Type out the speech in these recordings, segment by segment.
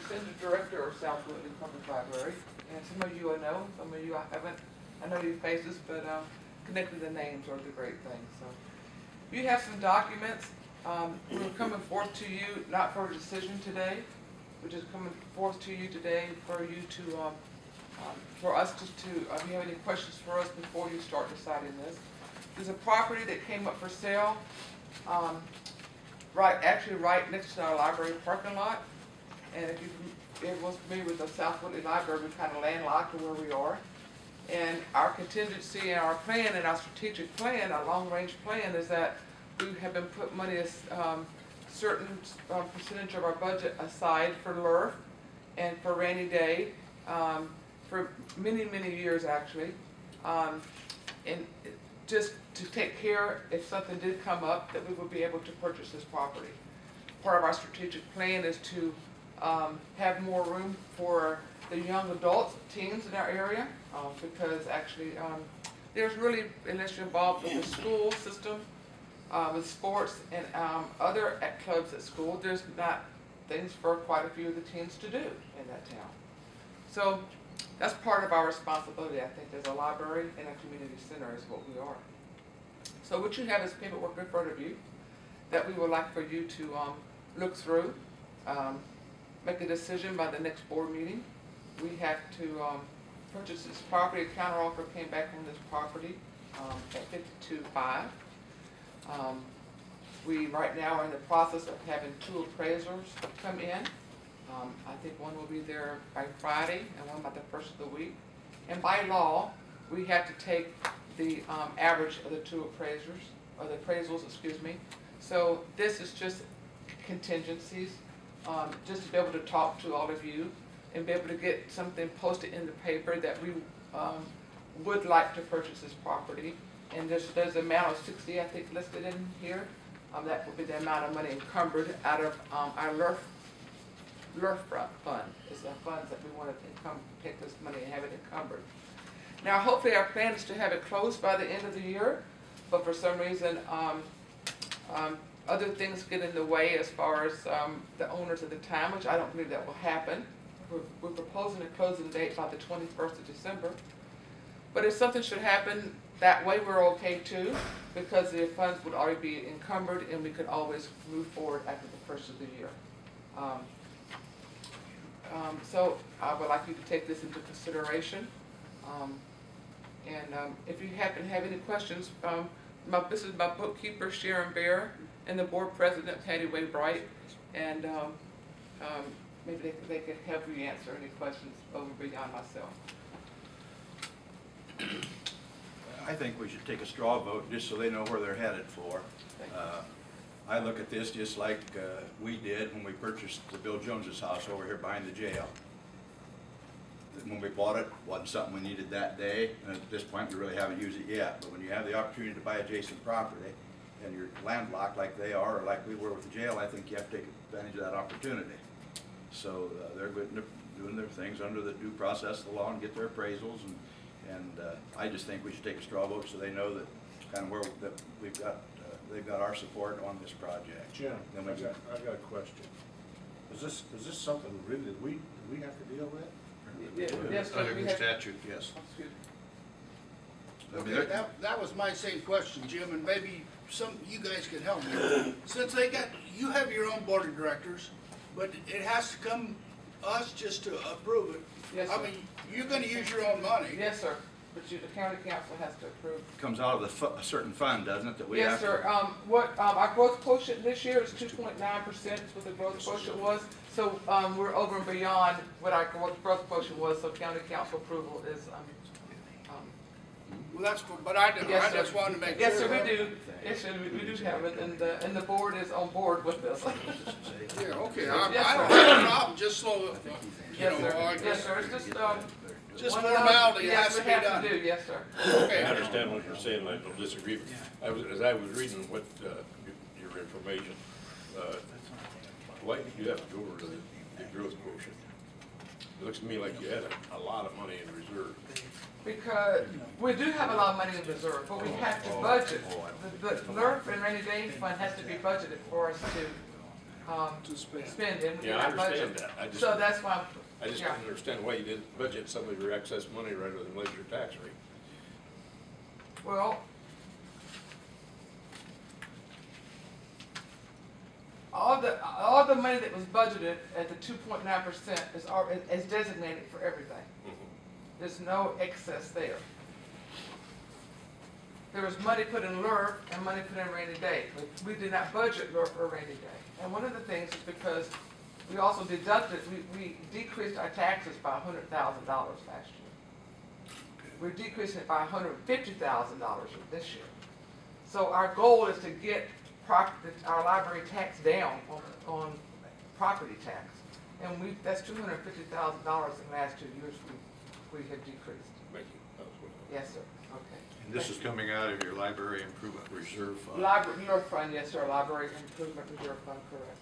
Extended Director of South Whitley Public Library, and some of you I know, some of you I haven't. I know your faces, but connecting the names are the great thing. So you have some documents. We're coming forth to you, not for a decision today. We're just coming forth to you today for you to, for us to if you have any questions for us before you start deciding this. There's a property that came up for sale, actually right next to our library parking lot. And if it was familiar with the South Whitley Library, we're kind of landlocked to where we are. And our contingency and our plan and our strategic plan, our long-range plan, is that we have been put money as certain percentage of our budget aside for LRF and for rainy day for many, many years actually, and just to take care if something did come up that we would be able to purchase this property. Part of our strategic plan is to have more room for the young adults, teens in our area, because actually there's really, unless you're involved with the school system, with sports and other clubs at school, there's not things for quite a few of the teens to do in that town. So that's part of our responsibility, I think, as a library and a community center is what we are. So what you have is paperwork in front of you that we would like for you to look through, make a decision by the next board meeting. We have to purchase this property. A counteroffer came back on this property at $52,500. We right now are in the process of having 2 appraisers come in. I think one will be there by Friday and one by the first of the week. And by law, we have to take the average of the 2 appraisers, or the appraisals, excuse me. So this is just contingencies, just to be able to talk to all of you and be able to get something posted in the paper that we would like to purchase this property. And there's an amount of 60, I think, listed in here. That would be the amount of money encumbered out of our LRF fund. It's the funds that we want to take this money and have it encumbered. Now, hopefully our plan is to have it closed by the end of the year, but for some reason, other things get in the way as far as the owners at the time, which I don't believe that will happen. We're proposing a closing date by the 21st of December. But if something should happen that way, we're okay too, because the funds would already be encumbered and we could always move forward after the first of the year. So I would like you to take this into consideration. If you happen to have any questions, this is my bookkeeper, Sharon Bear, and the board president, Patty Way Bright, and maybe they could help you answer any questions over beyond myself. I think we should take a straw vote just so they know where they're headed for. I look at this just like we did when we purchased the Bill Jones's house over here behind the jail. When we bought it, wasn't something we needed that day, and at this point we really haven't used it yet. But when you have the opportunity to buy adjacent property and you're landlocked like they are, or like we were with the jail, I think you have to take advantage of that opportunity. So they're doing their things under the due process of the law and get their appraisals, and I just think we should take a straw vote so they know that kind of where that we've got they've got our support on this project. Jim, I've got a question. Is this something really that we have to deal with? Yes, under the statute, yes. Okay, that was my same question, Jim, and maybe you guys could help me. Since you have your own board of directors, but it has to come us just to approve it. Yes, sir. I mean, you're going to use your own money. Yes, sir. But the county council has to approve. Comes out of a certain fund, doesn't it? That we yes, have sir. Our growth quotient this year is 2.9%. Is what the growth quotient was. So we're over and beyond what our growth quotient was. So county council approval is. Well, that's cool, but I just wanted to make sure. Yes, sir. We do. Yes, sir. We do have it, and the board is on board with this. Yeah. Okay. I yes, don't have a problem. Just slow. Yes, sir. Yes, sir. It's just formality has to be done. To do. Yes, sir. Okay. I understand what you're saying, and I don't disagree. As I was reading what your information, why did you have to go over to the growth quotient? It looks to me like you had a lot of money in reserve. Because we do have a lot of money in reserve, but we have to budget. The LRF and rainy day fund has to be budgeted for us to To spend. spending. Yeah, I understand that. So that's why, I just yeah. didn't understand why you didn't budget some of your excess money rather than raise your tax rate. Well, all the money that was budgeted at the 2.9% is designated for everything. There's no excess there. There was money put in LURF and money put in rainy day. We did not budget LURF or rainy day. And one of the things is because we also deducted, we decreased our taxes by $100,000 last year. We're decreasing it by $150,000 this year. So our goal is to get our library tax down on property tax. And that's $250,000 in the last 2 years we have decreased. Thank you. That was what I- Yes, sir. Okay. And this is coming out of your library improvement reserve fund? Library, your fund, yes, sir. Library improvement reserve fund, correct.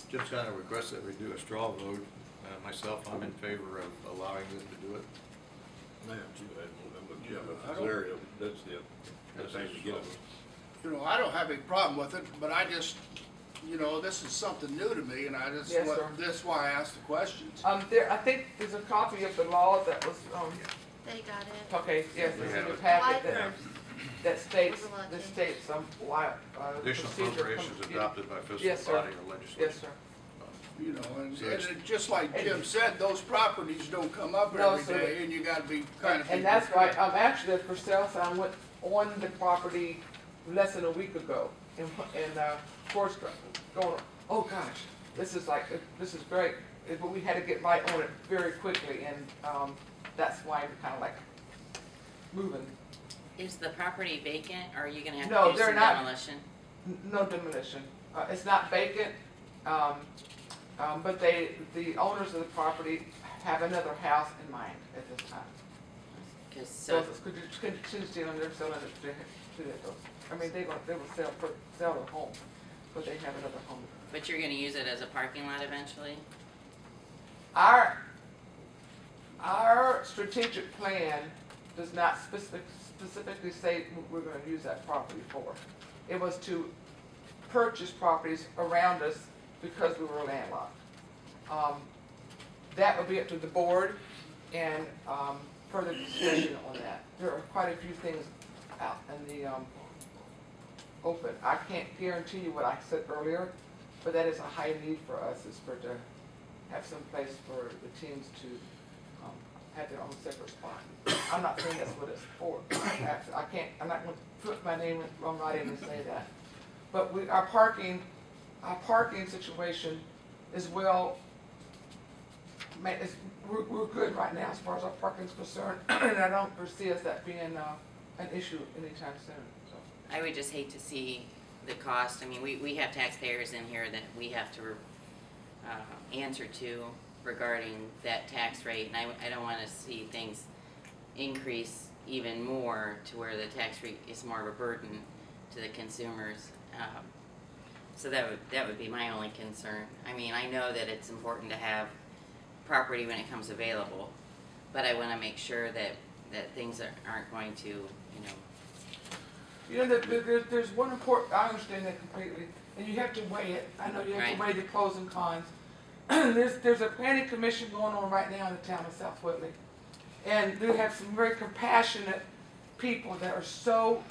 Just kind of request that we do a straw vote. Myself, I'm in favor of allowing them to do it. That's the thing to get them. You know, I don't have any problem with it, but I just, you know, this is something new to me, and I just, Yes, sir. that's why I asked the questions. I think there's a copy of the law that was, They got it. okay, yes, We it's in have the it. packet Library. that states, Overlooking. why, Additional procedure appropriations comes- adopted by fiscal Yes, sir. body or legislature. Yes, sir. You know, and So it's- it, just like Jim said, those properties don't come up No, every sir. day, and you gotta be kind of. And that's why, actually, the for sale sign went on the property less than a week ago. And of course, going, oh gosh, this is great. But we had to get right on it very quickly, and that's why we're kind of like moving. Is the property vacant, or are you gonna have No, to do they're some not. demolition? No demolition. It's not vacant, but the owners of the property have another house in mind at this time. Cause So so, it's contingency on their selling it to those. I mean, they will sell their home, but they have another home. but you're gonna use it as a parking lot eventually? Our strategic plan does not specifically say what we're gonna use that property for. It was to purchase properties around us because we were landlocked. That would be up to the board and further discussion on that. There are quite a few things out in the open. I can't guarantee you what I said earlier, but that is a high need for us, is for to have some place for the teams to have their own separate spot. I'm not saying that's what it's for. I'm not going to put my name on writing and say that. But our parking situation is well, we're good right now as far as our parking is concerned, and I don't foresee us that being an issue anytime soon. So. I would just hate to see the cost. I mean, we have taxpayers in here that we have to answer to regarding that tax rate, and I don't want to see things increase even more to where the tax rate is more of a burden to the consumers. So that would be my only concern. I mean, I know that it's important to have property when it comes available, but I want to make sure that things aren't going to, You know, there's one important, I understand that completely, and you have to weigh it. I know you have to weigh the pros and cons. There's a planning commission going on right now in the town of South Whitley. And they have some very compassionate people that are so,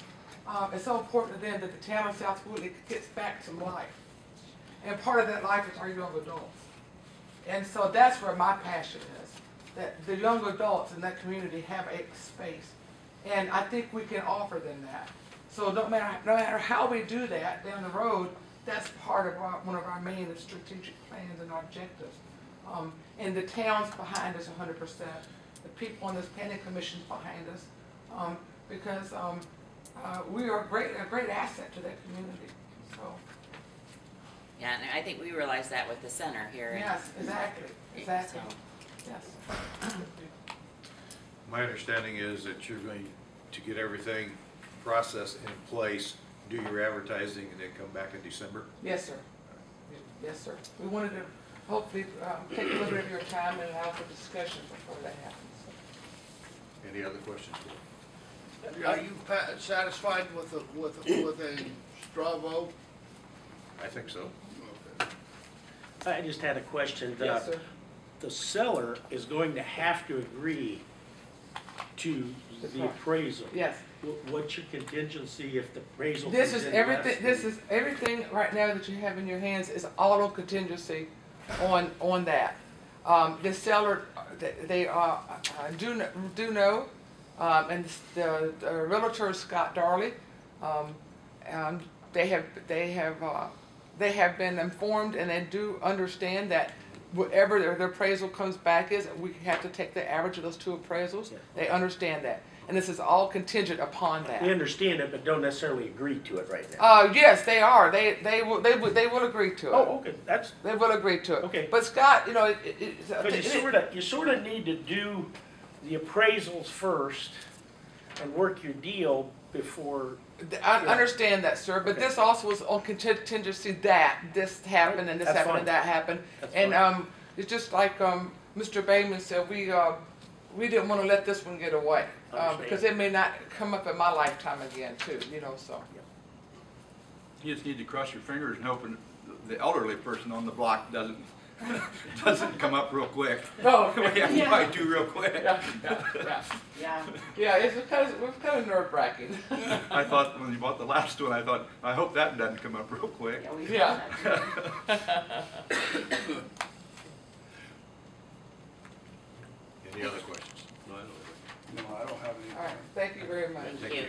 it's so important to them that the town of South Whitley gets back some life. And part of that life is our young adults. And so that's where my passion is, that the young adults in that community have a space. And I think we can offer them that. So no matter how we do that down the road, that's part of one of our main strategic plans and our objectives. And the town's behind us 100%. The people on this planning commission's behind us, because we are a great asset to that community. So. yeah, and I think we realize that with the center here. Yes, exactly. So, Yes. My understanding is that you're going to get everything processed in place, do your advertising, and then come back in December? Yes, sir. Yes, sir. We wanted to hopefully take a little bit of your time and allow for discussion before that happens. Any other questions? Are you satisfied with a straw vote? I think so. I just had a question. Yes, sir. The seller is going to have to agree to the appraisal. Yes. What's your contingency if the appraisal This comes is in everything, less this than- is everything right now that you have in your hands is auto contingency on that. The seller, they do know, and the realtor Scott Darley, they have been informed and they do understand that whatever their appraisal comes back is, we have to take the average of those two appraisals. Yeah. They understand that, and this is all contingent upon that. They understand it, but don't necessarily agree to it right now. Yes, they are. They will agree to it. Oh, okay, that's, They will agree to it. Okay. But Scott, you know, because you sort of need to do the appraisals first and work your deal before. I understand that, sir. But this also was on contingency that this happened and this That's happened fine. and that happened. That's And fine. it's just like Mr. Bayman said, we didn't want to let this one get away because it may not come up in my lifetime again too. You know, so. You just need to cross your fingers and hope the elderly person on the block doesn't come up real quick. No. We have to probably do real quick. Yeah. It's kind of nerve wracking. I thought when you bought the last one, I thought, I hope that doesn't come up real quick. Yeah. Any other questions? No, I don't have any. All right. Thank you very much. Thank you.